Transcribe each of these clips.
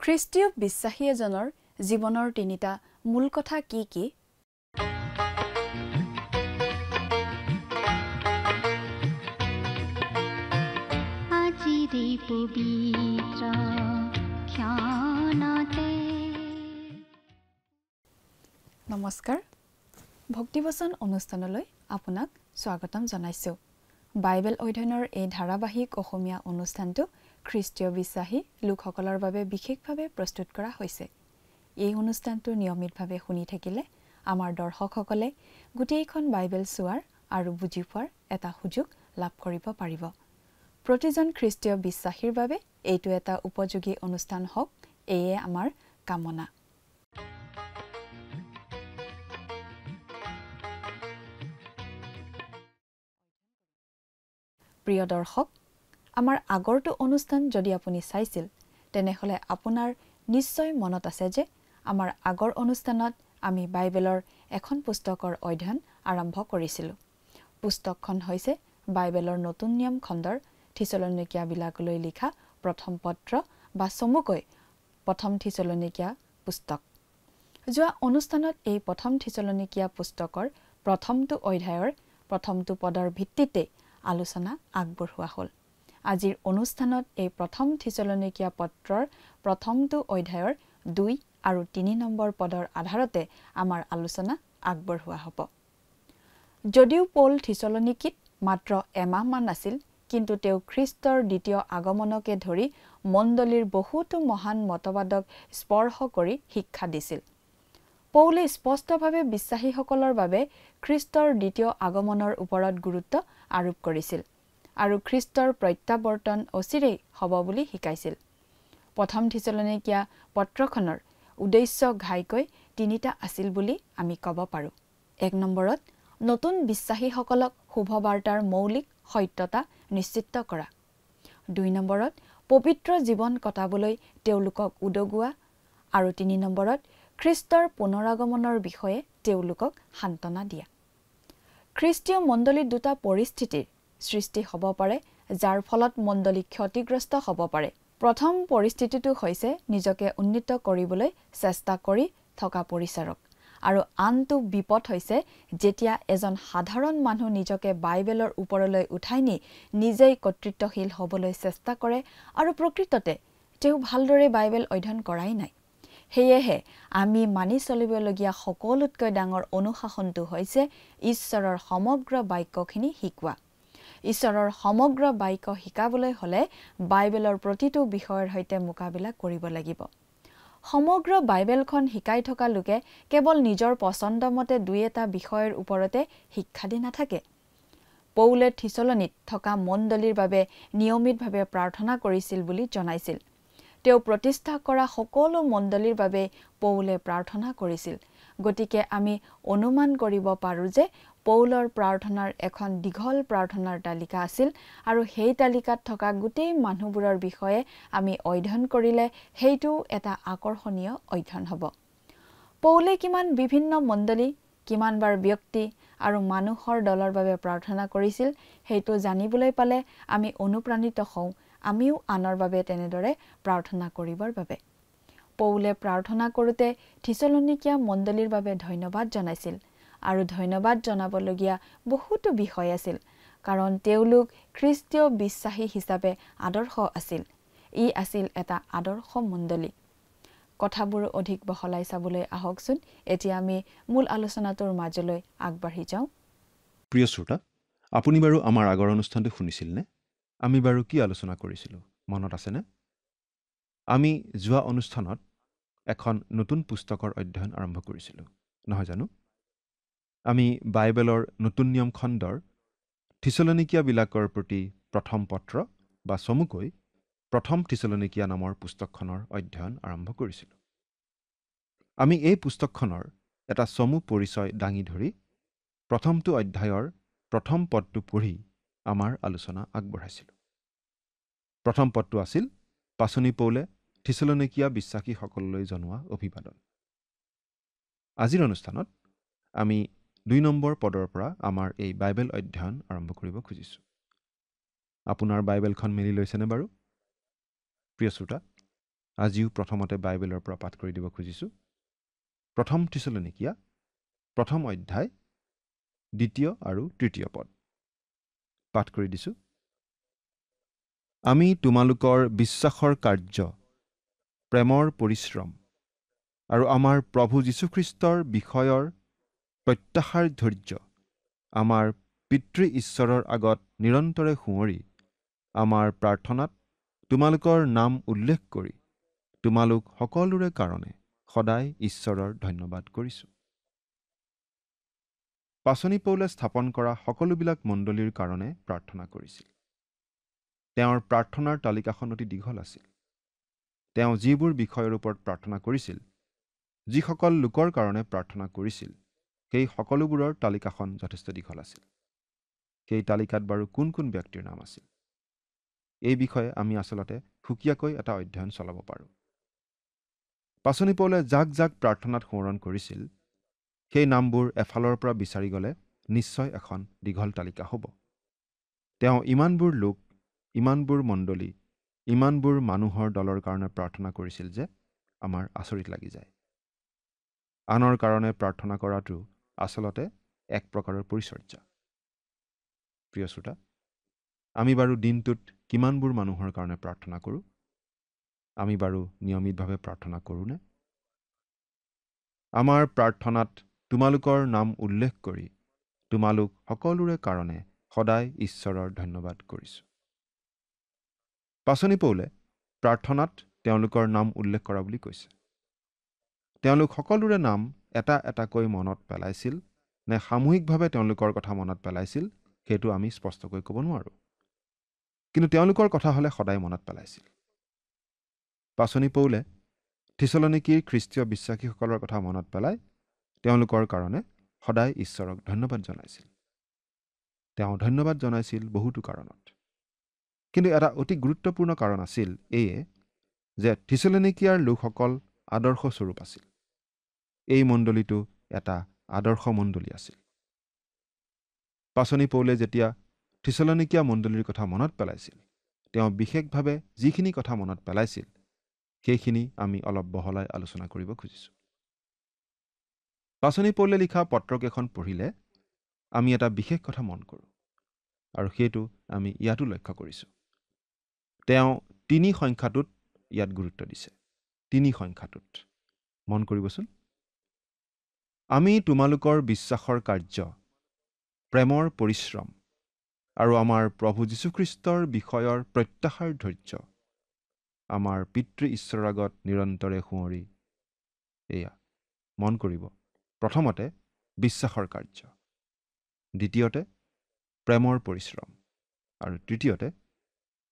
খ্ৰীষ্টীয় বিশ্বাসী এজনৰ জীৱনৰ তিনিটা মূল কথা কি কি? নমস্কাৰ, ভক্তিবচন অনুষ্ঠানলৈ আপোনাক স্বাগতম জনাইছো। বাইবেল অধ্যয়নৰ এই ধাৰাবাহিক অসমীয়া অনুষ্ঠানটো খ্ৰীষ্টীয় বিশ্বাসী লোকসকলৰ বাবে বিশেষভাৱে প্ৰস্তুত কৰা হৈছে। এই অনুষ্ঠানটো নিয়মিতভাৱে শুনি থাকিলে আমাৰ দৰ্শকসকলে গোটেইখন বাইবেল চোৱাৰ আৰু বুজি পোৱাৰ এটা সুযোগ লাভ কৰিব পাৰিব। প্ৰতিজন খ্ৰীষ্টীয় বিশ্বাসীৰ বাবে এইটো এটা উপযোগী অনুষ্ঠান হওক, এয়ে আমাৰ কামনা। প্ৰিয় দৰ্শক, আমাৰ আগৰটো অনুষ্ঠান যদি আপুনি চাইছিল তেনেহলে আপোনাৰ নিশ্চয় মনত আছে যে আমাৰ আগৰ অনুষ্ঠানত আমি বাইবেলৰ এখন পুস্তকৰ অধ্যয়ন আৰম্ভ কৰিছিলোঁ। পুস্তকখন হৈছে বাইবেলৰ নতুন নিয়ম খণ্ডৰ থিছলনিকিয়াবিলাকলৈ লিখা প্ৰথম পত্ৰ বা চমুকৈ প্ৰথম থিছলনিকিয়া পুস্তক। যোৱা অনুষ্ঠানত এই প্ৰথম থিছলনিকিয়া পুস্তকৰ প্ৰথমটো অধ্যায়ৰ প্ৰথমটো পদৰ ভিত্তিতে আলোচনা আগবঢ়োৱা হ'ল। আজিৰ অনুষ্ঠানত এই প্ৰথম থিছলনিকিয়া পত্ৰৰ প্ৰথমটো অধ্যায়ৰ 2 আৰু 3 নম্বৰ পদৰ আধাৰতে আমাৰ আলোচনা আগবঢ়োৱা হ'ব। যদিও পৌল থিছলনিকিত মাত্ৰ এমাহমান আছিল, কিন্তু তেওঁ খ্ৰীষ্টৰ দ্বিতীয় আগমনকে ধৰি মণ্ডলীৰ বহুতো মহান মতবাদক স্পৰ্শ কৰি শিক্ষা দিছিল। পৌলে স্পষ্টভাৱে বিশ্বাসীসকলৰ বাবে খ্ৰীষ্টৰ দ্বিতীয় আগমনৰ ওপৰত গুৰুত্ব আৰোপ কৰিছিল আৰু খ্ৰীষ্টৰ প্ৰত্যাৱৰ্তন অচিৰেই হ'ব বুলি শিকাইছিল। প্ৰথম থিছলনিকিয়া পত্ৰখনৰ উদ্দেশ্য ঘাইকৈ তিনিটা আছিল বুলি আমি ক'ব পাৰোঁ। 1 নম্বৰত নতুন বিশ্বাসীসকলক শুভবাৰ্তাৰ মৌলিক সত্যতা নিশ্চিত কৰা। 2 নম্বৰত পবিত্ৰ জীৱন কটাবলৈ তেওঁলোকক উদগোৱা আৰু 3 নম্বৰত খ্ৰীষ্টৰ পুনৰাগমনৰ বিষয়ে তেওঁলোকক সান্তনা দিয়া। খ্ৰীষ্টীয় মণ্ডলীত দুটা পৰিস্থিতিৰ সৃষ্টি হ'ব পাৰে যাৰ ফলত মণ্ডলী ক্ষতিগ্ৰস্ত হ'ব পাৰে। প্ৰথম পৰিস্থিতিটো হৈছে নিজকে উন্নীত কৰিবলৈ চেষ্টা কৰি থকা পৰিচাৰক, আৰু আনটো বিপদ হৈছে যেতিয়া এজন সাধাৰণ মানুহ নিজকে বাইবেলৰ ওপৰলৈ উঠাই নি নিজেই কৰ্তৃত্বশীল হ'বলৈ চেষ্টা কৰে আৰু প্ৰকৃততে তেওঁ ভালদৰে বাইবেল অধ্যয়ন কৰাই নাই। সেয়েহে আমি মানি চলিবলগীয়া সকলোতকৈ ডাঙৰ অনুশাসনটো হৈছে ঈশ্বৰৰ সমগ্ৰ বাক্যখিনি শিকোৱা। ঈশ্বৰৰ সমগ্ৰ বাক্য শিকাবলৈ হ'লে বাইবেলৰ প্ৰতিটো বিষয়ৰ সৈতে মোকাবিলা কৰিব লাগিব। সমগ্ৰ বাইবেলখন শিকাই থকা লোকে কেৱল নিজৰ পচন্দমতে 2-এটা বিষয়ৰ ওপৰতে শিক্ষা দি নাথাকে। পৌলে থিছলনিত থকা মণ্ডলীৰ বাবে নিয়মিতভাৱে প্ৰাৰ্থনা কৰিছিল বুলি জনাইছিল। তেওঁ প্ৰতিষ্ঠা কৰা সকলো মণ্ডলীৰ বাবে পৌলে প্ৰাৰ্থনা কৰিছিল। গতিকে আমি অনুমান কৰিব পাৰোঁ যে পৌলৰ প্ৰাৰ্থনাৰ এখন দীঘল প্ৰাৰ্থনাৰ তালিকা আছিল, আৰু সেই তালিকাত থকা গোটেই মানুহবোৰৰ বিষয়ে আমি অধ্যয়ন কৰিলে সেইটোও এটা আকৰ্ষণীয় অধ্যয়ন হ'ব। পৌলে কিমান বিভিন্ন মণ্ডলী, কিমানবাৰ ব্যক্তি আৰু মানুহৰ দলৰ বাবে প্ৰাৰ্থনা কৰিছিল সেইটো জানিবলৈ পালে আমি অনুপ্ৰাণিত হওঁ আমিও আনৰ বাবে তেনেদৰে প্ৰাৰ্থনা কৰিবৰ বাবে। পৌলে প্ৰাৰ্থনা কৰোঁতে থিছলনিকিয়া মণ্ডলীৰ বাবে ধন্যবাদ জনাইছিল, আৰু ধন্যবাদ জনাবলগীয়া বহুতো বিষয় আছিল, কাৰণ তেওঁলোক খ্ৰীষ্টীয় বিশ্বাসী হিচাপে আদৰ্শ আছিল। ই আছিল এটা আদৰ্শ মণ্ডলী। কথাবোৰ অধিক বহলাই চাবলৈ আহকচোন এতিয়া আমি মূল আলোচনাটোৰ মাজলৈ আগবাঢ়ি যাওঁ। প্ৰিয় শ্ৰোতা, আপুনি বাৰু আমাৰ আগৰ অনুষ্ঠানটো শুনিছিল নে? আমি বাৰু কি আলোচনা কৰিছিলোঁ মনত আছেনে? আমি যোৱা অনুষ্ঠানত এখন নতুন পুস্তকৰ অধ্যয়ন আৰম্ভ কৰিছিলোঁ, নহয় জানো? আমি বাইবেলৰ নতুন নিয়ম খণ্ডৰ থিছলনিকিয়াবিলাকৰ প্ৰতি প্ৰথম পত্ৰ বা চমুকৈ প্ৰথম থিছলনিকিয়া নামৰ পুস্তকখনৰ অধ্যয়ন আৰম্ভ কৰিছিলোঁ। আমি এই পুস্তকখনৰ এটা চমু পৰিচয় দাঙি ধৰি প্ৰথমটো অধ্যায়ৰ প্ৰথম পদটো পঢ়ি আমাৰ আলোচনা আগবঢ়াইছিলোঁ। প্ৰথম পদটো আছিল পাচনি পৌলে থিছলনিকিয়া বিশ্বাসীসকললৈ জনোৱা অভিবাদন। আজিৰ অনুষ্ঠানত আমি 2 নম্বৰ পদৰ পৰা আমাৰ এই বাইবেল অধ্যয়ন আৰম্ভ কৰিব খুজিছোঁ। আপোনাৰ বাইবেলখন মেলি লৈছেনে বাৰু? প্ৰিয় শ্ৰোতা, আজিও প্ৰথমতে বাইবেলৰ পৰা পাঠ কৰি দিব খুজিছোঁ। প্ৰথম থিছলনিকিয়া 1 অধ্যায় 2 আৰু 3 পদ পাঠ কৰি দিছোঁ। আমি তোমালোকৰ বিশ্বাসৰ কাৰ্য, প্ৰেমৰ পৰিশ্ৰম আৰু আমাৰ প্ৰভু যীশুখ্ৰীষ্টৰ বিষয়ৰ প্ৰত্যাশাৰ ধৈৰ্য আমাৰ পিতৃ ঈশ্বৰৰ আগত নিৰন্তৰে সুঁৱৰি আমাৰ প্ৰাৰ্থনাত তোমালোকৰ নাম উল্লেখ কৰি তোমালোক সকলোৰে কাৰণে সদায় ঈশ্বৰৰ ধন্যবাদ কৰিছোঁ। পাচনি পৌলে স্থাপন কৰা সকলোবিলাক মণ্ডলীৰ কাৰণে প্ৰাৰ্থনা কৰিছিল। তেওঁৰ প্ৰাৰ্থনাৰ তালিকাখন অতি দীঘল আছিল। তেওঁ যিবোৰ বিষয়ৰ ওপৰত প্ৰাৰ্থনা কৰিছিল, যিসকল লোকৰ কাৰণে প্ৰাৰ্থনা কৰিছিল, সেই সকলোবোৰৰ তালিকাখন যথেষ্ট দীঘল আছিল। সেই তালিকাত বাৰু কোন কোন ব্যক্তিৰ নাম আছিল, এই বিষয়ে আমি আচলতে সুকীয়াকৈ এটা অধ্যয়ন চলাব পাৰোঁ। পাচনি পৌলে যাক যাক প্ৰাৰ্থনাত সোঁৱৰণ কৰিছিল, সেই নামবোৰ এফালৰ পৰা বিচাৰি গ'লে নিশ্চয় এখন দীঘল তালিকা হ'ব। তেওঁ ইমানবোৰ লোক, ইমানবোৰ মণ্ডলী, ইমানবোৰ মানুহৰ দলৰ কাৰণে প্ৰাৰ্থনা কৰিছিল যে আমাৰ আচৰিত লাগি যায়। আনৰ কাৰণে প্ৰাৰ্থনা কৰাটো আচলতে এক প্ৰকাৰৰ পৰিচৰ্যা। প্ৰিয় শ্ৰোতা, আমি বাৰু দিনটোত কিমানবোৰ মানুহৰ কাৰণে প্ৰাৰ্থনা কৰোঁ? আমি বাৰু নিয়মিতভাৱে প্ৰাৰ্থনা কৰোঁনে? আমাৰ প্ৰাৰ্থনাত তোমালোকৰ নাম উল্লেখ কৰি তোমালোক সকলোৰে কাৰণে সদায় ঈশ্বৰৰ ধন্যবাদ কৰিছোঁ। পাচনি পৌলে প্ৰাৰ্থনাত তেওঁলোকৰ নাম উল্লেখ কৰা বুলি কৈছে। তেওঁলোক সকলোৰে নাম এটা এটাকৈ মনত পেলাইছিল নে সামূহিকভাৱে তেওঁলোকৰ কথা মনত পেলাইছিল, সেইটো আমি স্পষ্টকৈ ক'ব নোৱাৰোঁ। কিন্তু তেওঁলোকৰ কথা হ'লে সদায় মনত পেলাইছিল। পাচনি পৌলে থিছলনিকিৰ খ্ৰীষ্টীয় বিশ্বাসীসকলৰ কথা মনত পেলাই তেওঁলোকৰ কাৰণে সদায় ঈশ্বৰক ধন্যবাদ জনাইছিল। তেওঁ ধন্যবাদ জনাইছিল বহুতো কাৰণত। কিন্তু এটা অতি গুৰুত্বপূৰ্ণ কাৰণ আছিল এয়ে যে থিছলনিকিয়াৰ লোকসকল আদৰ্শস্বৰূপ আছিল। এই মণ্ডলীটো এটা আদৰ্শ মণ্ডলী আছিল। পাচনি পৌলে যেতিয়া থিছলনিকিয়া মণ্ডলীৰ কথা মনত পেলাইছিল, তেওঁ বিশেষভাৱে যিখিনি কথা মনত পেলাইছিল, সেইখিনি আমি অলপ বহলাই আলোচনা কৰিব খুজিছোঁ। পাচনি পৌলে লিখা পত্ৰকেইখন পঢ়িলে আমি এটা বিশেষ কথা মন কৰোঁ, আৰু সেইটো আমি ইয়াতো লক্ষ্য কৰিছোঁ। তেওঁ 3 সংখ্যাটোত ইয়াত গুৰুত্ব দিছে। 3 সংখ্যাটোত মন কৰিবচোন। আমি তোমালোকৰ বিশ্বাসৰ কাৰ্য, প্ৰেমৰ পৰিশ্ৰম আৰু আমাৰ প্ৰভু যীশুখ্ৰীষ্টৰ বিষয়ৰ প্ৰত্যাশাৰ ধৈৰ্য আমাৰ পিতৃ ঈশ্বৰৰ আগত নিৰন্তৰে সুঁৱৰি। এয়া মন কৰিব, প্ৰথমতে বিশ্বাসৰ কাৰ্য, দ্বিতীয়তে প্ৰেমৰ পৰিশ্ৰম আৰু তৃতীয়তে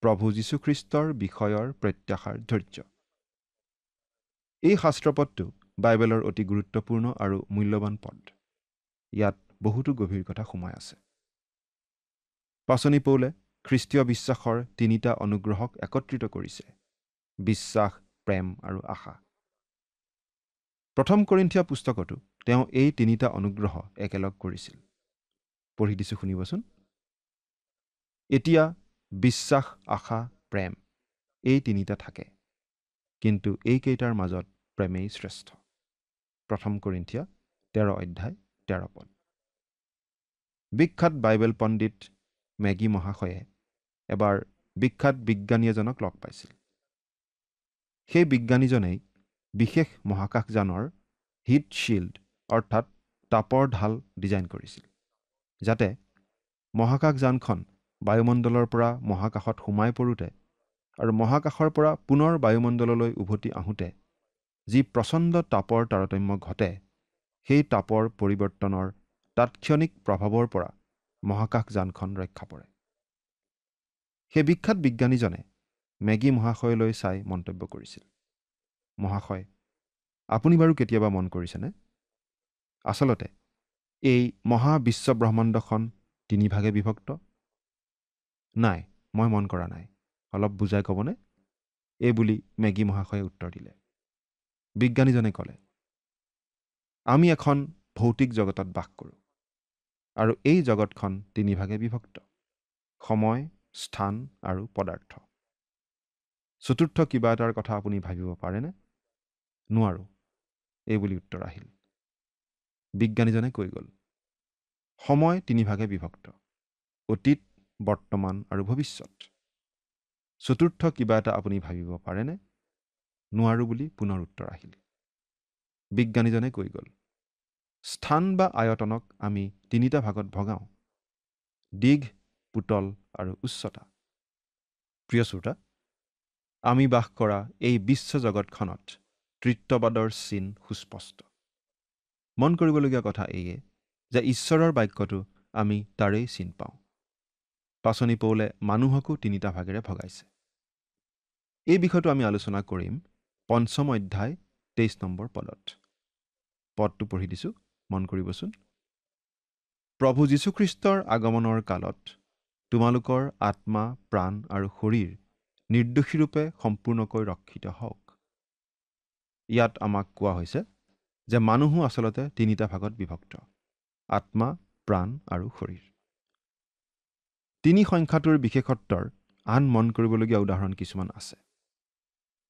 প্ৰভু যীশুখ্ৰীষ্টৰ বিষয়ৰ প্ৰত্যাশাৰ ধৈৰ্য। এই শাস্ত্ৰপদটো বাইবেলৰ অতি গুৰুত্বপূৰ্ণ আৰু মূল্যৱান পদ। ইয়াত বহুতো গভীৰ কথা সোমাই আছে। পাচনি পৌলে খ্ৰীষ্টীয় বিশ্বাসৰ 3টা অনুগ্ৰহক একত্ৰিত কৰিছে: বিশ্বাস, প্ৰেম আৰু আশা। প্ৰথম কৰিন্থীয়া পুস্তকতো তেওঁ এই 3টা অনুগ্ৰহ একেলগ কৰিছিল। পঢ়ি দিছোঁ, শুনিবচোন। এতিয়া বিশ্বাস, আশা, প্ৰেম এই 3টা থাকে, কিন্তু এইকেইটাৰ মাজত প্ৰেমেই শ্ৰেষ্ঠ। প্ৰথম কৰিন্থীয়া 13 অধ্যায় 13 পদ। বিখ্যাত বাইবেল পণ্ডিত মেগী মহাশয়ে এবাৰ বিখ্যাত বিজ্ঞানী এজনক লগ পাইছিল। সেই বিজ্ঞানীজনেই বিশেষ মহাকাশযানৰ হিট শ্বিল্ড অৰ্থাৎ তাপৰ ঢাল ডিজাইন কৰিছিল, যাতে মহাকাশযানখন বায়ুমণ্ডলৰ পৰা মহাকাশত সোমাই পৰোঁতে আৰু মহাকাশৰ পৰা পুনৰ বায়ুমণ্ডললৈ উভতি আহোঁতে যি প্ৰচণ্ড তাপৰ তাৰতম্য ঘটে, সেই তাপৰ পৰিৱৰ্তনৰ তাৎক্ষণিক প্ৰভাৱৰ পৰা মহাকাশযানখন ৰক্ষা পৰে। সেই বিখ্যাত বিজ্ঞানীজনে মেগী মহাশয়লৈ চাই মন্তব্য কৰিছিল, মহাশয়, আপুনি বাৰু কেতিয়াবা মন কৰিছেনে? আচলতে এই মহাবিশ্বব্ৰহ্মাণ্ডখন 3 ভাগে বিভক্ত। নাই, মই মন কৰা নাই। অলপ বুজাই ক'বনে? এই বুলি মেগী মহাশয়ে উত্তৰ দিলে। বিজ্ঞানীজনে ক'লে, আমি এখন ভৌতিক জগতত বাস কৰোঁ, আৰু এই জগতখন 3 ভাগে বিভক্ত: সময়, স্থান আৰু পদাৰ্থ। চতুৰ্থ কিবা এটাৰ কথা আপুনি ভাবিব পাৰেনে? নোৱাৰোঁ, এই বুলি উত্তৰ আহিল। বিজ্ঞানীজনে কৈ গ'ল, সময় 3 ভাগে বিভক্ত: অতীত, বৰ্তমান আৰু ভৱিষ্যত। চতুৰ্থ কিবা এটা আপুনি ভাবিব পাৰেনে? নোৱাৰোঁ বুলি পুনৰ উত্তৰ আহিল। বিজ্ঞানীজনে কৈ গ'ল, স্থান বা আয়তনক আমি 3টা ভাগত ভগাওঁ: দীঘ, পুতল আৰু উচ্চতা। প্ৰিয় শ্ৰোতা, আমি বাস কৰা এই বিশ্ব জগতখনত তৃত্ববাদৰ চিন সুস্পষ্ট। মন কৰিবলগীয়া কথা এইয়ে যে ঈশ্বৰৰ বাক্যটো আমি তাৰেই চিন পাওঁ। পাচনি পৌলে মানুহকো 3টা ভাগেৰে ভগাইছে। এই বিষয়টো আমি আলোচনা কৰিম 5ম অধ্যায় 23 নম্বৰ পদত। পদটো পঢ়ি দিছোঁ, মন কৰিবচোন। প্ৰভু যীশুখ্ৰীষ্টৰ আগমনৰ কালত তোমালোকৰ আত্মা, প্ৰাণ আৰু শৰীৰ নিৰ্দোষীৰূপে সম্পূৰ্ণকৈ ৰক্ষিত হওক। ইয়াত আমাক কোৱা হৈছে যে মানুহো আচলতে 3টা ভাগত বিভক্ত: আত্মা, প্ৰাণ আৰু শৰীৰ। 3 সংখ্যাটোৰ বিশেষত্বৰ আন মন কৰিবলগীয়া উদাহৰণ কিছুমান আছে।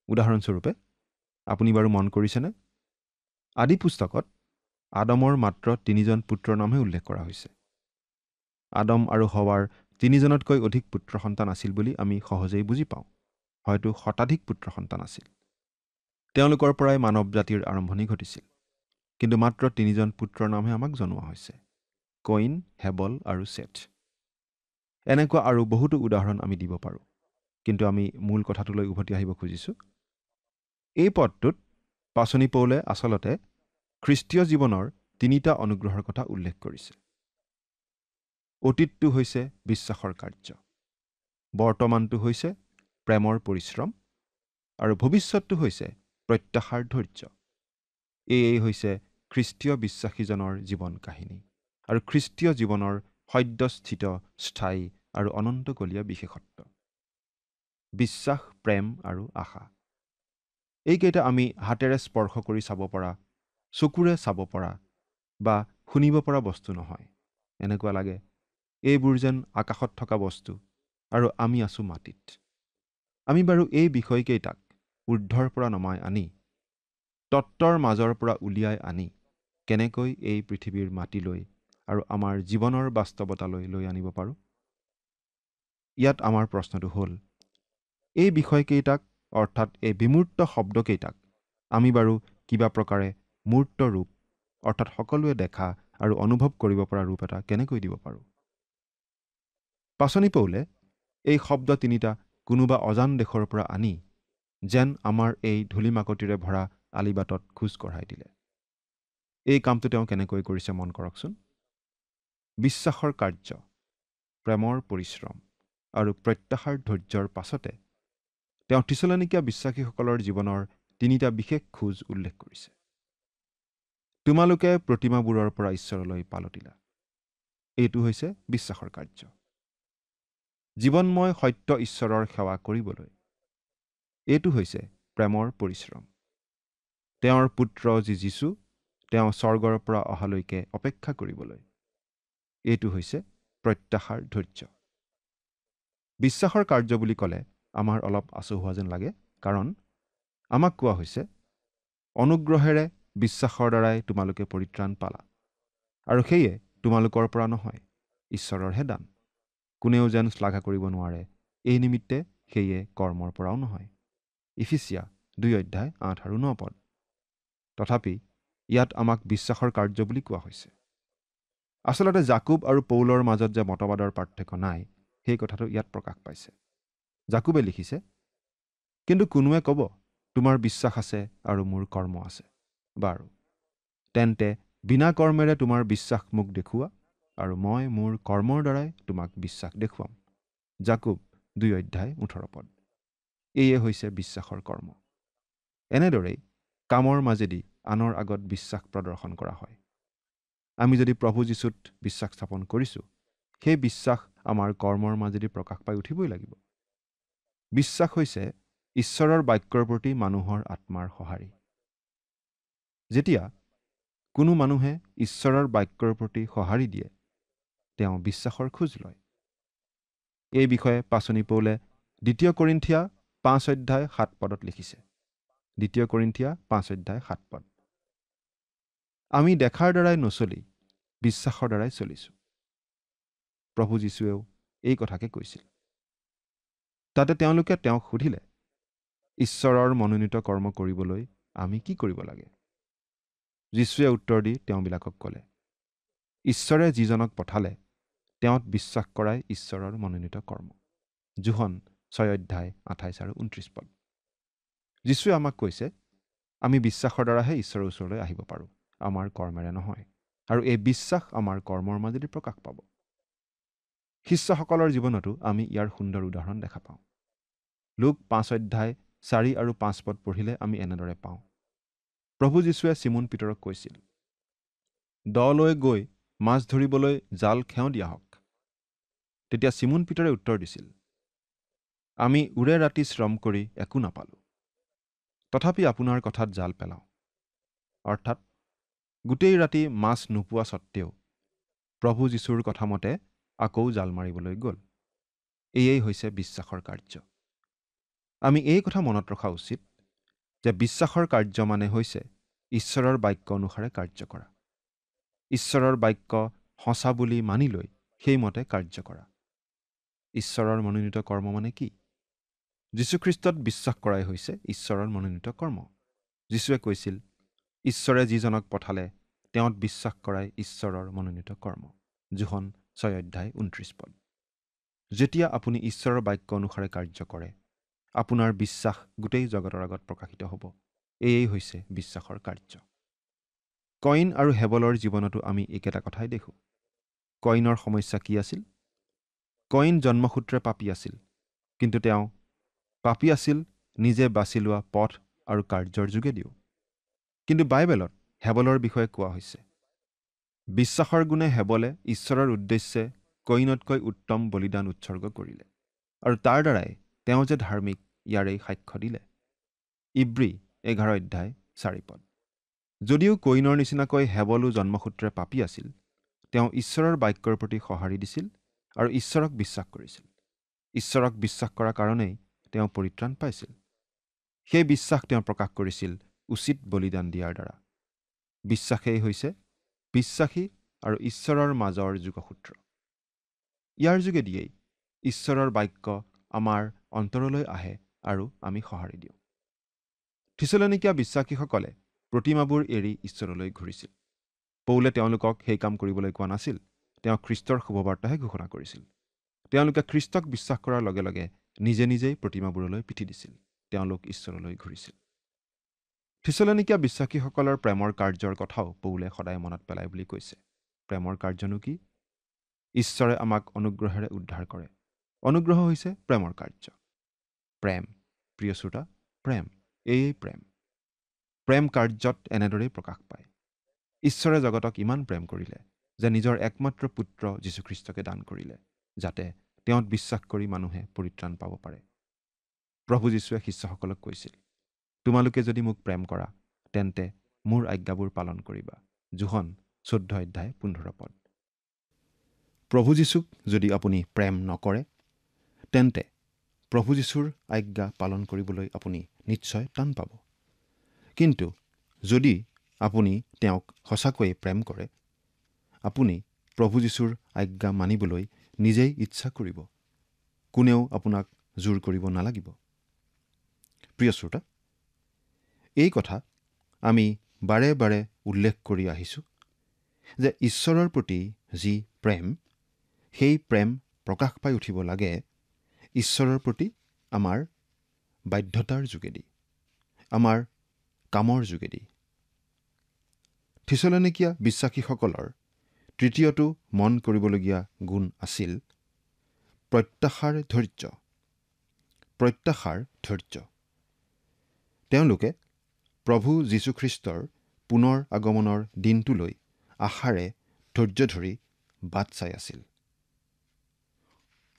উদাহৰণস্বৰূপে, আপুনি বাৰু মন কৰিছেনে? আদি পুস্তকত আদমৰ মাত্ৰ 3জন পুত্ৰৰ নামহে উল্লেখ কৰা হৈছে। আদম আৰু হৱাৰ 3জনতকৈ অধিক পুত্ৰ সন্তান আছিল বুলি আমি সহজেই বুজি পাওঁ। হয়তো শতাধিক পুত্ৰ সন্তান আছিল। তেওঁলোকৰ পৰাই মানৱ জাতিৰ আৰম্ভণি ঘটিছিল। কিন্তু মাত্ৰ 3জন পুত্ৰৰ নামহে আমাক জনোৱা হৈছে: কইন, হেবল আৰু ছেথ। এনেকুৱা আৰু বহুতো উদাহৰণ আমি দিব পাৰোঁ। কিন্তু আমি মূল কথাটোলৈ উভতি আহিব খুজিছোঁ। এই পদটোত পাচনি পৌলে আচলতে খ্ৰীষ্টীয় জীৱনৰ 3টা অনুগ্ৰহৰ কথা উল্লেখ কৰিছে। অতীতটো হৈছে বিশ্বাসৰ কাৰ্য, বৰ্তমানটো হৈছে প্ৰেমৰ পৰিশ্ৰম, আৰু ভৱিষ্যতটো হৈছে প্ৰত্যাশাৰ ধৈৰ্য। এয়েই হৈছে খ্ৰীষ্টীয় বিশ্বাসীজনৰ জীৱন কাহিনী আৰু খ্ৰীষ্টীয় জীৱনৰ সদ্যস্থিত, স্থায়ী আৰু অনন্তকলীয়া বিশেষত্ব: বিশ্বাস, প্ৰেম আৰু আশা। এইকেইটা আমি হাতেৰে স্পৰ্শ কৰি চাব পৰা, চকুৰে চাব পৰা বা শুনিব পৰা বস্তু নহয়। এনেকুৱা লাগে এইবোৰ যেন আকাশত থকা বস্তু আৰু আমি আছোঁ মাটিত। আমি বাৰু এই বিষয়কেইটাক ঊৰ্ধৰ পৰা নমাই আনি, তত্ত্বৰ মাজৰ পৰা উলিয়াই আনি কেনেকৈ এই পৃথিৱীৰ মাটিলৈ আৰু আমাৰ জীৱনৰ বাস্তৱতালৈ লৈ আনিব পাৰোঁ? ইয়াত আমাৰ প্ৰশ্নটো হ'ল, এই বিষয়কেইটাক অৰ্থাৎ এই বিমূৰ্ত শব্দকেইটাক আমি বাৰু কিবা প্ৰকাৰে মূৰ্ত ৰূপ অৰ্থাৎ সকলোৱে দেখা আৰু অনুভৱ কৰিব পৰা ৰূপ এটা কেনেকৈ দিব পাৰোঁ? পাচনি পৌলে এই শব্দ 3টা কোনোবা অজান দেশৰ পৰা আনি যেন আমাৰ এই ধূলিমাকতিৰে ভৰা আলিবাটত খোজ কঢ়াই দিলে। এই কামটো তেওঁ কেনেকৈ কৰিছে মন কৰকচোন। বিশ্বাসৰ কাৰ্য, প্ৰেমৰ পৰিশ্ৰম আৰু প্ৰত্যাশাৰ ধৈৰ্যৰ পাছতে তেওঁ থিছলনিকীয়া বিশ্বাসীসকলৰ জীৱনৰ 3টা বিশেষ খোজ উল্লেখ কৰিছে। তোমালোকে প্ৰতিমাবোৰৰ পৰা ঈশ্বৰলৈ পালতিলা। এইটো হৈছে বিশ্বাসৰ কাৰ্য। জীৱনময় সত্য ঈশ্বৰৰ সেৱা কৰিবলৈ। এইটো হৈছে প্ৰেমৰ পৰিশ্ৰম। তেওঁৰ পুত্ৰ যি যীশু, তেওঁ স্বৰ্গৰ পৰা অহালৈকে অপেক্ষা কৰিবলৈ। এইটো হৈছে প্ৰত্যাশাৰ ধৈৰ্য। বিশ্বাসৰ কাৰ্য বুলি ক'লে আমাৰ অলপ আচহুৱা যেন লাগে, কাৰণ আমাক কোৱা হৈছে অনুগ্ৰহেৰে বিশ্বাসৰ দ্বাৰাই তোমালোকে পৰিত্ৰাণ পালা, আৰু সেয়ে তোমালোকৰ পৰা নহয়, ঈশ্বৰৰহে দান। কোনেও যেন শ্লাঘা কৰিব নোৱাৰে, এই নিমিত্তে সেয়ে কৰ্মৰ পৰাও নহয়। ইফিচিয়া 2:8-9 তথাপি ইয়াত আমাক বিশ্বাসৰ কাৰ্য বুলি কোৱা হৈছে। আচলতে জাকুব আৰু পৌলৰ মাজত যে মতবাদৰ পাৰ্থক্য নাই, সেই কথাটো ইয়াত প্ৰকাশ পাইছে। জাকুবে লিখিছে, কিন্তু কোনোৱে ক'ব তোমাৰ বিশ্বাস আছে আৰু মোৰ কৰ্ম আছে। বাৰু, তেন্তে বিনা কৰ্মেৰে তোমাৰ বিশ্বাস মোক দেখুওৱা, আৰু মই মোৰ কৰ্মৰ দ্বাৰাই তোমাক বিশ্বাস দেখুৱাম। জাকুব 2:18 এয়ে হৈছে বিশ্বাসৰ কৰ্ম। এনেদৰেই কামৰ মাজেদি আনৰ আগত বিশ্বাস প্ৰদৰ্শন কৰা হয়। আমি যদি প্ৰভু যীশুত বিশ্বাস স্থাপন কৰিছোঁ, সেই বিশ্বাস আমাৰ কৰ্মৰ মাজেদি প্ৰকাশ পাই উঠিবই লাগিব। বিশ্বাস হৈছে ঈশ্বৰৰ বাক্যৰ প্ৰতি মানুহৰ আত্মাৰ সঁহাৰি। যেতিয়া কোনো মানুহে ঈশ্বৰৰ বাক্যৰ প্ৰতি সঁহাৰি দিয়ে, তেওঁ বিশ্বাসৰ খোজ লয়। এই বিষয়ে পাচনি পৌলে 2 কৰিন্থিয়া 5 অধ্যায় 7 পদত লিখিছে। 2 কৰিন্থিয়া 5 অধ্যায় 7 পদ। আমি দেখাৰ দ্বাৰাই নচলি বিশ্বাসৰ দ্বাৰাই চলিছোঁ। প্ৰভু যীশুৱেও এই কথাকে কৈছিল। তাতে তেওঁলোকে তেওঁক সুধিলে, ঈশ্বৰৰ মনোনীত কৰ্ম কৰিবলৈ আমি কি কৰিব লাগে? যীশুৱে উত্তৰ দি তেওঁবিলাকক ক'লে, ঈশ্বৰে যিজনক পঠালে তেওঁত বিশ্বাস কৰাই ঈশ্বৰৰ মনোনীত কৰ্ম। যোহন 6 অধ্যায় 28 আৰু 29 পদ। যীশুৱে আমাক কৈছে, আমি বিশ্বাসৰ দ্বাৰাহে ঈশ্বৰৰ ওচৰলৈ আহিব পাৰোঁ, আমাৰ কৰ্মেৰে নহয়। আৰু এই বিশ্বাস আমাৰ কৰ্মৰ মাজেদি প্ৰকাশ পাব। শিষ্যসকলৰ জীৱনতো আমি ইয়াৰ সুন্দৰ উদাহৰণ দেখা পাওঁ। লুক 5 অধ্যায় 4 আৰু 5 পদ পঢ়িলে আমি এনেদৰে পাওঁ। প্ৰভু যীশুৱে চিমোন পিতৰক কৈছিল, দলৈ গৈ মাছ ধৰিবলৈ জাল খেও দিয়া হওক। তেতিয়া চিমোন পিতৰে উত্তৰ দিছিল, আমি ওৰে ৰাতি শ্ৰম কৰি একো নাপালোঁ, তথাপি আপোনাৰ কথাত জাল পেলাওঁ। অৰ্থাৎ গোটেই ৰাতি মাছ নোপোৱা স্বত্তেও প্ৰভু যীশুৰ কথামতে আকৌ জাল মাৰিবলৈ গ'ল। এয়েই হৈছে বিশ্বাসৰ কাৰ্য। আমি এই কথা মনত ৰখা উচিত যে বিশ্বাসৰ কাৰ্য মানে হৈছে ঈশ্বৰৰ বাক্য অনুসাৰে কাৰ্য কৰা। ঈশ্বৰৰ বাক্য সঁচা বুলি মানি লৈ সেইমতে কাৰ্য কৰা। ঈশ্বৰৰ মনোনীত কৰ্ম মানে কি? যীশুখ্ৰীষ্টত বিশ্বাস কৰাই হৈছে ঈশ্বৰৰ মনোনীত কৰ্ম। যীশুৱে কৈছিল, ঈশ্বৰে যিজনক পঠালে তেওঁত বিশ্বাস কৰাই ঈশ্বৰৰ মনোনীত কৰ্ম। যোহন 6 অধ্যায় 29 পদ। যেতিয়া আপুনি ঈশ্বৰৰ বাক্য অনুসাৰে কাৰ্য কৰে, আপোনাৰ বিশ্বাস গোটেই জগতৰ আগত প্ৰকাশিত হ'ব। এয়েই হৈছে বিশ্বাসৰ কাৰ্য। কয়িন আৰু হেবলৰ জীৱনতো আমি একেটা কথাই দেখোঁ। কয়িনৰ সমস্যা কি আছিল? কয়িন জন্মসূত্ৰে পাপী আছিল, কিন্তু তেওঁ পাপী আছিল নিজে বাছি লোৱা পথ আৰু কাৰ্যৰ যোগেদিও। কিন্তু বাইবেলত হেবলৰ বিষয়ে কোৱা হৈছে, বিশ্বাসৰ গুণে হেবলে ঈশ্বৰৰ উদ্দেশ্যে কয়িনতকৈ উত্তম বলিদান উৎসৰ্গ কৰিলে, আৰু তাৰ দ্বাৰাই তেওঁ যে ধাৰ্মিক ইয়াৰেই সাক্ষ্য দিলে। ইব্ৰী 11 অধ্যায় 4 পদ। যদিও কয়িনৰ নিচিনাকৈ হেবলো জন্মসূত্ৰে পাপী আছিল, তেওঁ ঈশ্বৰৰ বাক্যৰ প্ৰতি সঁহাৰি দিছিল আৰু ঈশ্বৰক বিশ্বাস কৰিছিল। ঈশ্বৰক বিশ্বাস কৰাৰ কাৰণেই তেওঁ পৰিত্ৰাণ পাইছিল। সেই বিশ্বাস তেওঁ প্ৰকাশ কৰিছিল উচিত বলিদান দিয়াৰ দ্বাৰা। বিশ্বাসেই হৈছে বিশ্বাসী আৰু ঈশ্বৰৰ মাজৰ যোগসূত্ৰ। ইয়াৰ যোগেদিয়েই ঈশ্বৰৰ বাক্য আমাৰ অন্তৰলৈ আহে আৰু আমি সঁহাৰি দিওঁ। থিছলনিকীয়া বিশ্বাসীসকলে প্ৰতিমাবোৰ এৰি ঈশ্বৰলৈ ঘূৰিছিল। পৌলে তেওঁলোকক সেই কাম কৰিবলৈ কোৱা নাছিল, তেওঁ খ্ৰীষ্টৰ শুভবাৰ্তাহে ঘোষণা কৰিছিল। তেওঁলোকে খ্ৰীষ্টক বিশ্বাস কৰাৰ লগে লগে নিজে নিজেই প্ৰতিমাবোৰলৈ পিঠি দিছিল। তেওঁলোক ঈশ্বৰলৈ ঘূৰিছিল। থিছলনিকীয়া বিশ্বাসীসকলৰ প্ৰেমৰ কাৰ্যৰ কথাও পৌলে সদায় মনত পেলায় বুলি কৈছে। প্ৰেমৰ কাৰ্যনো কি? ঈশ্বৰে আমাক অনুগ্ৰহেৰে উদ্ধাৰ কৰে। অনুগ্ৰহ হৈছে প্ৰেমৰ কাৰ্য। প্ৰেম, প্ৰিয় শ্ৰোতা, প্ৰেম, এয়েই প্ৰেম। প্ৰেম কাৰ্যত এনেদৰেই প্ৰকাশ পায়। ঈশ্বৰে জগতক ইমান প্ৰেম কৰিলে যে নিজৰ একমাত্ৰ পুত্ৰ যীশুখ্ৰীষ্টকে দান কৰিলে, যাতে তেওঁত বিশ্বাস কৰি মানুহে পৰিত্ৰাণ পাব পাৰে। প্ৰভু যীশুৱে শিষ্যসকলক কৈছিল, তোমালোকে যদি মোক প্ৰেম কৰা তেন্তে মোৰ আজ্ঞাবোৰ পালন কৰিবা। যোহন 14 অধ্যায় 15 পদ। প্ৰভু যীশুক যদি আপুনি প্ৰেম নকৰে তেন্তে প্ৰভু যীশুৰ আজ্ঞা পালন কৰিবলৈ আপুনি নিশ্চয় টান পাব। কিন্তু যদি আপুনি তেওঁক সঁচাকৈয়ে প্ৰেম কৰে, আপুনি প্ৰভু যীশুৰ আজ্ঞা মানিবলৈ নিজেই ইচ্ছা কৰিব। কোনেও আপোনাক জোৰ কৰিব নালাগিব। প্ৰিয় শ্ৰোতা, এই কথা আমি বাৰে বাৰে উল্লেখ কৰি আহিছোঁ যে ঈশ্বৰৰ প্ৰতি যি প্ৰেম, সেই প্ৰেম প্ৰকাশ পাই উঠিব লাগে ঈশ্বৰৰ প্ৰতি আমাৰ বাধ্যতাৰ যোগেদি, আমাৰ কামৰ যোগেদি। থিছলনিকীয়া বিশ্বাসীসকলৰ তৃতীয়টো মন কৰিবলগীয়া গুণ আছিল প্ৰত্যাশাৰ ধৈৰ্য। প্ৰত্যাশাৰ ধৈৰ্য। তেওঁলোকে প্ৰভু যীশুখ্ৰীষ্টৰ পুনৰ আগমনৰ দিনটোলৈ আশাৰে ধৈৰ্য ধৰি বাট চাই আছিল।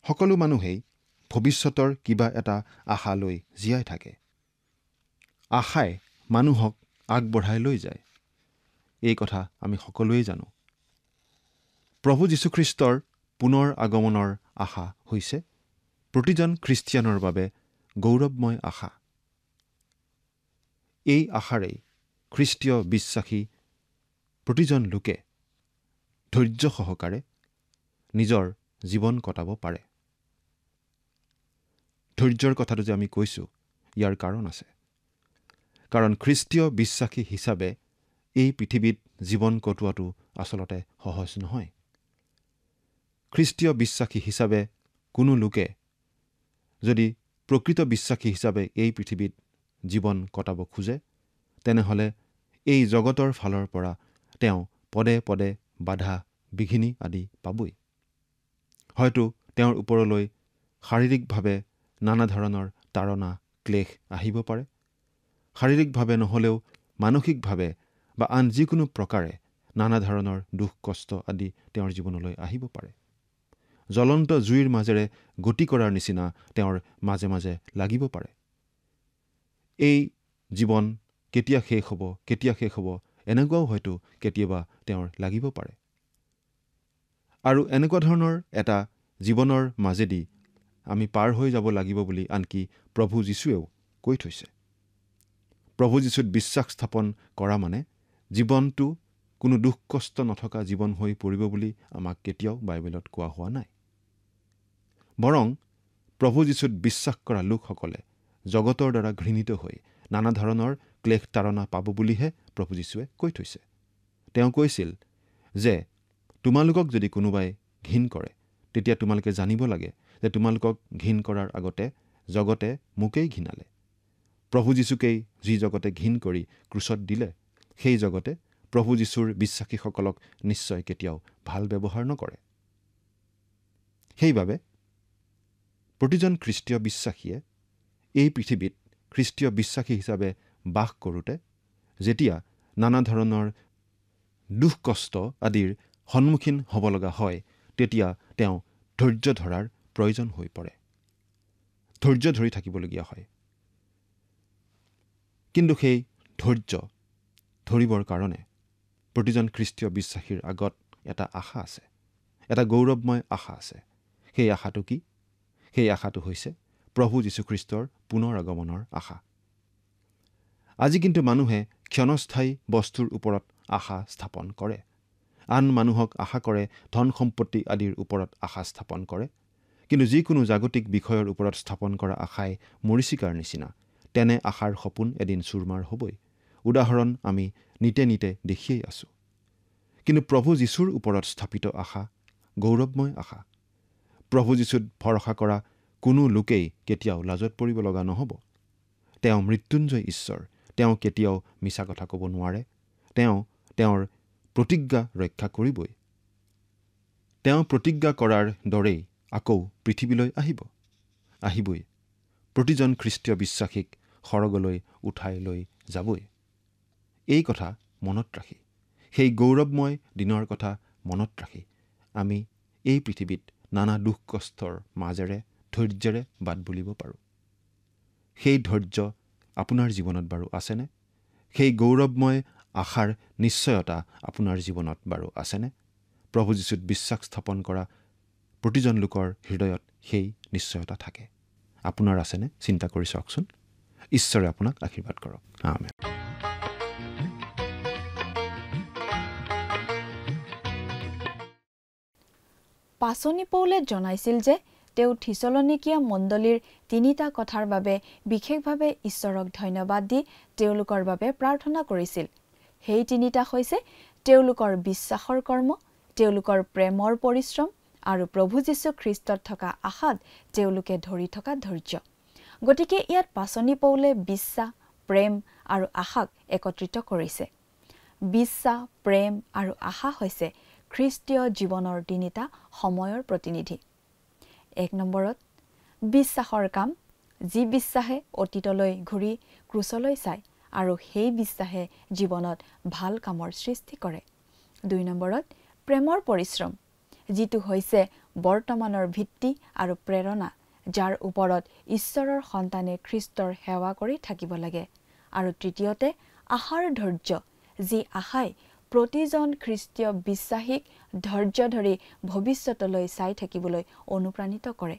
সকলো মানুহেই ভৱিষ্যতৰ কিবা এটা আশা লৈ জীয়াই থাকে। আশাই মানুহক আগবঢ়াই লৈ যায়। এই কথা আমি সকলোৱেই জানো। প্ৰভু যীশুখ্ৰীষ্টৰ পুনৰ আগমনৰ আশা হৈছে প্ৰতিজন খ্ৰীষ্টিয়ানৰ বাবে গৌৰৱময় আশা। এই আশাৰেই খ্ৰীষ্টীয় বিশ্বাসী প্ৰতিজন লোকে ধৈৰ্য সহকাৰে নিজৰ জীৱন কটাব পাৰে। ধৈৰ্যৰ কথাটো যে আমি কৈছোঁ, ইয়াৰ কাৰণ আছে। কাৰণ খ্ৰীষ্টীয় বিশ্বাসী হিচাপে এই পৃথিৱীত জীৱন কটোৱাটো আচলতে সহজ নহয়। খ্ৰীষ্টীয় বিশ্বাসী হিচাপে কোনো লোকে যদি প্ৰকৃত বিশ্বাসী হিচাপে এই পৃথিৱীত জীৱন কটাব খোজে, তেনেহ'লে এই জগতৰ ফালৰ পৰা তেওঁ পদে পদে বাধা বিঘিনি আদি পাবই। হয়তো তেওঁৰ ওপৰলৈ শাৰীৰিকভাৱে নানা ধৰণৰ তাৰণা ক্লেশ আহিব পাৰে। শাৰীৰিকভাৱে নহ'লেও মানসিকভাৱে বা আন যিকোনো প্ৰকাৰে নানা ধৰণৰ দুখ কষ্ট আদি তেওঁৰ জীৱনলৈ আহিব পাৰে। জ্বলন্ত জুইৰ মাজেৰে গতি কৰাৰ নিচিনা তেওঁৰ মাজে মাজে লাগিব পাৰে। এই জীৱন কেতিয়া শেষ হ'ব এনেকুৱাও হয়তো কেতিয়াবা তেওঁৰ লাগিব পাৰে। আৰু এনেকুৱা ধৰণৰ এটা জীৱনৰ মাজেদি আমি পাৰ হৈ যাব লাগিব বুলি আনকি প্ৰভু যীশুৱেও কৈ থৈছে। প্ৰভু যীশুত বিশ্বাস স্থাপন কৰা মানে জীৱনটো কোনো দুখ কষ্ট নথকা জীৱন হৈ পৰিব বুলি আমাক কেতিয়াও বাইবেলত কোৱা হোৱা নাই। বৰং প্ৰভু যীশুত বিশ্বাস কৰা লোকসকলে জগতৰ দ্বাৰা ঘৃণিত হৈ নানা ধৰণৰ ক্লেশ তাৰণা পাব বুলিহে প্ৰভু যীশুৱে কৈ থৈছে। তেওঁ কৈছিল যে তোমালোকক যদি কোনোবাই ঘৃণ কৰে, তেতিয়া তোমালোকে জানিব লাগে যে তোমালোকক ঘৃণ কৰাৰ আগতে জগতে মোকেই ঘৃণালে। প্ৰভু যীশুকেই যি জগতে ঘৃণ কৰি ক্ৰুচত দিলে, সেই জগতে প্ৰভু যীশুৰ বিশ্বাসীসকলক নিশ্চয় কেতিয়াও ভাল ব্যৱহাৰ নকৰে। সেইবাবে প্ৰতিজন খ্ৰীষ্টীয় বিশ্বাসীয়ে এই পৃথিৱীত খ্ৰীষ্টীয় বিশ্বাসী হিচাপে বাস কৰোঁতে যেতিয়া নানা ধৰণৰ দুখ কষ্ট আদিৰ সন্মুখীন হ'ব লগা হয়, তেতিয়া তেওঁ ধৈৰ্য ধৰাৰ প্ৰয়োজন হৈ পৰে। ধৈৰ্য ধৰি থাকিবলগীয়া হয়। কিন্তু সেই ধৈৰ্য ধৰিবৰ কাৰণে প্ৰতিজন খ্ৰীষ্টীয় বিশ্বাসীৰ আগত এটা আশা আছে, এটা গৌৰৱময় আশা আছে। সেই আশাটো কি? সেই আশাটো হৈছে প্ৰভু যীশুখ্ৰীষ্টৰ পুনৰ আগমনৰ আশা। আজি কিন্তু মানুহে ক্ষণস্থায়ী বস্তুৰ ওপৰত আশা স্থাপন কৰে। আন মানুহক আশা কৰে ধন সম্পত্তি আদিৰ ওপৰত আশা স্থাপন কৰে। কিন্তু যিকোনো জাগতিক বিষয়ৰ ওপৰত স্থাপন কৰা আশাই মৰীচিকাৰ নিচিনা। তেনে আশাৰ সপোন এদিন চুৰমাৰ হ'বই। উদাহৰণ আমি নিতে দেখিয়েই আছোঁ। কিন্তু প্ৰভু যীশুৰ ওপৰত স্থাপিত আশা গৌৰৱময় আশা। প্ৰভু যীশুত ভৰসা কৰা কোনো লোকেই কেতিয়াও লাজত পৰিব লগা নহ'ব। তেওঁ মৃত্যুঞ্জয় ঈশ্বৰ। তেওঁ কেতিয়াও মিছা কথা ক'ব নোৱাৰে। তেওঁ তেওঁৰ প্ৰতিজ্ঞা ৰক্ষা কৰিবই। তেওঁ প্ৰতিজ্ঞা কৰাৰ দৰেই আকৌ পৃথিৱীলৈ আহিবই। প্ৰতিজন খ্ৰীষ্টীয় বিশ্বাসীক স্বৰ্গলৈ উঠাই লৈ যাবই। এই কথা মনত ৰাখি, সেই গৌৰৱময় দিনৰ কথা মনত ৰাখি আমি এই পৃথিৱীত নানা দুখ কষ্টৰ মাজেৰে ধৈৰ্যেৰে বাট বুলিব পাৰোঁ। সেই ধৈৰ্য আপোনাৰ জীৱনত বাৰু আছেনে? সেই গৌৰৱময় আশাৰ নিশ্চয়তা আপোনাৰ জীৱনত বাৰু আছেনে? প্ৰভু যীশুত বিশ্বাস স্থাপন কৰা প্ৰতিজন লোকৰ হৃদয়ত সেই নিশ্চয়তা থাকে। আপোনাৰ আছেনে? চিন্তা কৰি চাওকচোন। ঈশ্বৰে আপোনাক আশীৰ্বাদ কৰক। আমেন। পাচনি পৌলে জনাইছিল যে তেওঁ থিছলনিকীয়া মণ্ডলীৰ 3টা কথাৰ বাবে বিশেষভাৱে ঈশ্বৰক ধন্যবাদ দি তেওঁলোকৰ বাবে প্ৰাৰ্থনা কৰিছিল। সেই 3টা হৈছে তেওঁলোকৰ বিশ্বাসৰ কৰ্ম, তেওঁলোকৰ প্ৰেমৰ পৰিশ্ৰম আৰু প্ৰভু যীশু খ্ৰীষ্টত থকা আশাত তেওঁলোকে ধৰি থকা ধৈৰ্য। গতিকে ইয়াত পাচনি পৌলে বিশ্বাস, প্ৰেম আৰু আশাক একত্ৰিত কৰিছে। বিশ্বাস, প্ৰেম আৰু আশা হৈছে খ্ৰীষ্টীয় জীৱনৰ 3টা সময়ৰ প্ৰতিনিধি। 1 নম্বৰত বিশ্বাসৰ কাম, যি বিশ্বাসে অতীতলৈ ঘূৰি ক্ৰুচলৈ চায় আৰু সেই বিশ্বাসে জীৱনত ভাল কামৰ সৃষ্টি কৰে। 2 নম্বৰত প্ৰেমৰ পৰিশ্ৰম, যিটো হৈছে বৰ্তমানৰ ভিত্তি আৰু প্ৰেৰণা, যাৰ ওপৰত ঈশ্বৰৰ সন্তানে খ্ৰীষ্টৰ সেৱা কৰি থাকিব লাগে। আৰু তৃতীয়তে আশাৰ ধৈৰ্য, যি আশাই প্ৰতিজন খ্ৰীষ্টীয় বিশ্বাসীক ধৈৰ্য ধৰি ভৱিষ্যতলৈ চাই থাকিবলৈ অনুপ্ৰাণিত কৰে।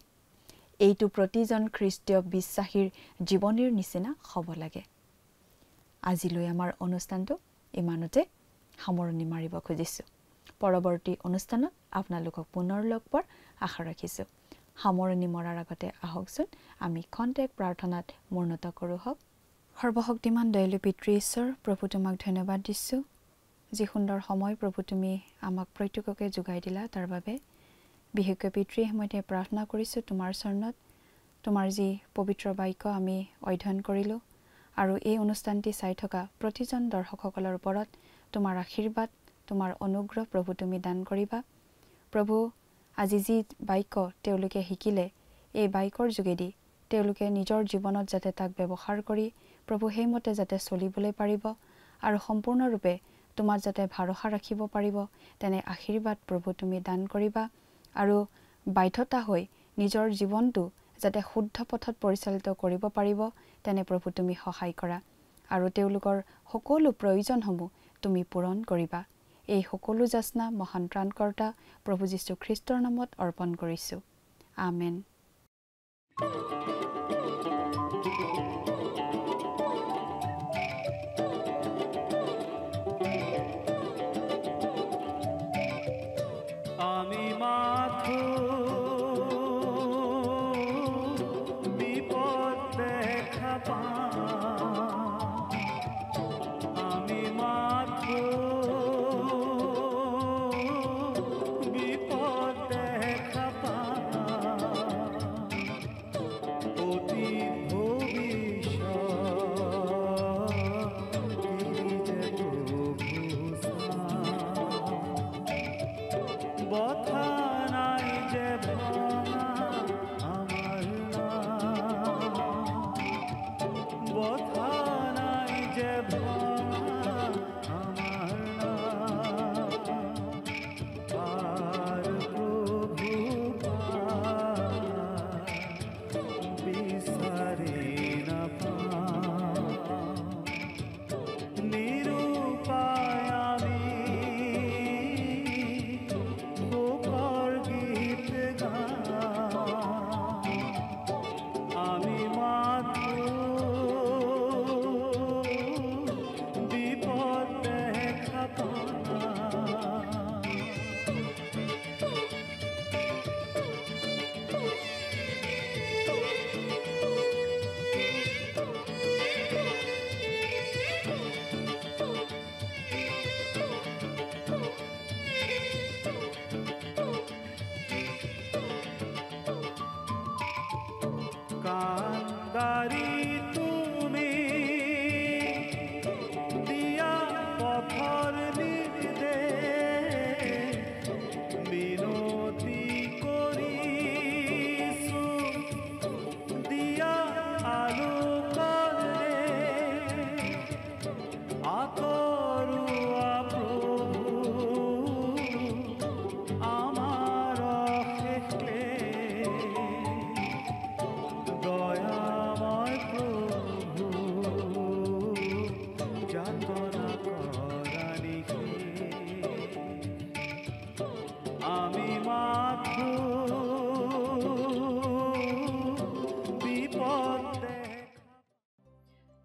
এইটো প্ৰতিজন খ্ৰীষ্টীয় বিশ্বাসীৰ জীৱনীৰ নিচিনা হ'ব লাগে। আজিলৈ আমাৰ অনুষ্ঠানটো ইমানতে সামৰণি মাৰিব খুজিছোঁ। পৰৱৰ্তী অনুষ্ঠানত আপোনালোকক পুনৰ লগ পোৱাৰ আশা ৰাখিছোঁ। সামৰণি মৰাৰ আগতে আহকচোন আমি খন্তেক প্ৰাৰ্থনাত মূৰ্ণত কৰোঁ হওক। সৰ্বশক্তিমান দয়ালু পিতৃ ঈশ্বৰ, প্ৰভু তোমাক ধন্যবাদ দিছোঁ। যি সুন্দৰ সময় প্ৰভু তুমি আমাক প্ৰত্যেককে যোগাই দিলা তাৰ বাবে। বিশেষকৈ পিতৃ সময়তে প্ৰাৰ্থনা কৰিছোঁ তোমাৰ চৰণত। তোমাৰ যি পবিত্ৰ বাক্য আমি অধ্যয়ন কৰিলোঁ আৰু এই অনুষ্ঠানটি চাই থকা প্ৰতিজন দৰ্শকসকলৰ ওপৰত তোমাৰ আশীৰ্বাদ, তোমাৰ অনুগ্ৰহ প্ৰভু তুমি দান কৰিবা। প্ৰভু, আজি যি বাক্য তেওঁলোকে শিকিলে, এই বাক্যৰ যোগেদি তেওঁলোকে নিজৰ জীৱনত যাতে তাক ব্যৱহাৰ কৰি প্ৰভু সেইমতে যাতে চলিবলৈ পাৰিব আৰু সম্পূৰ্ণৰূপে তোমাক যাতে ভৰসা ৰাখিব পাৰিব, তেনে আশীৰ্বাদ প্ৰভু তুমি দান কৰিবা। আৰু বাধ্যতা হৈ নিজৰ জীৱনটো যাতে শুদ্ধ পথত পৰিচালিত কৰিব পাৰিব, তেনে প্ৰভু তুমি সহায় কৰা আৰু তেওঁলোকৰ সকলো প্ৰয়োজনসমূহ তুমি পূৰণ কৰিবা। এই সকলো যাচনা মহান ত্ৰাণকৰ্তা প্ৰভু যীশু খ্ৰীষ্টৰ নামত অৰ্পণ কৰিছোঁ। আমেন।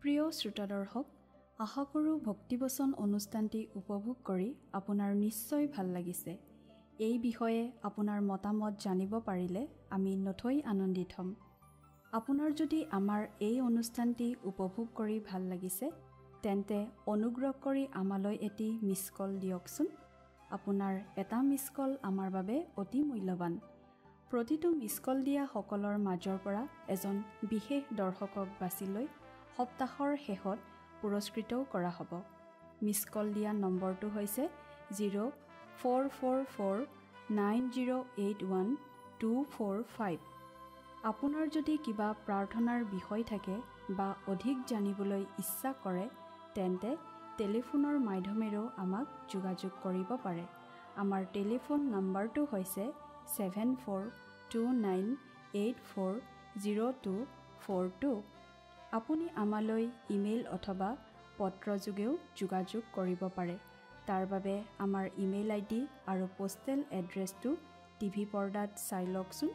প্ৰিয় শ্ৰোতা দৰ্শক, আশা কৰোঁ ভক্তিবচন অনুষ্ঠানটি উপভোগ কৰি আপোনাৰ নিশ্চয় ভাল লাগিছে। এই বিষয়ে আপোনাৰ মতামত জানিব পাৰিলে আমি নথৈ আনন্দিত হ'ম। আপোনাৰ যদি আমাৰ এই অনুষ্ঠানটি উপভোগ কৰি ভাল লাগিছে, তেন্তে অনুগ্ৰহ কৰি আমালৈ এটি মিছ কল দিয়কচোন। আপোনাৰ এটা মিছ কল আমাৰ বাবে অতি মূল্যৱান। প্ৰতিটো মিছ কল দিয়া সকলৰ মাজৰ পৰা এজন বিশেষ দৰ্শকক বাছি লৈ সপ্তাহৰ শেষত পুৰস্কৃতও কৰা হ'ব। মিছ কল দিয়া নম্বৰটো হৈছে 0444908125। আপোনাৰ যদি কিবা প্ৰাৰ্থনাৰ বিষয় থাকে বা অধিক জানিবলৈ ইচ্ছা কৰে, তেন্তে টেলিফোনৰ মাধ্যমেৰেও আমাক যোগাযোগ কৰিব পাৰে। আমাৰ টেলিফোন নম্বৰটো হৈছে 7429840242। আপুনি আমালৈ ইমেইল অথবা পত্ৰযোগেও যোগাযোগ কৰিব পাৰে। তাৰ বাবে আমাৰ ইমেইল ID আৰু পোষ্টেল এড্ৰেছটো টিভি পৰ্দাত চাই লওকচোন।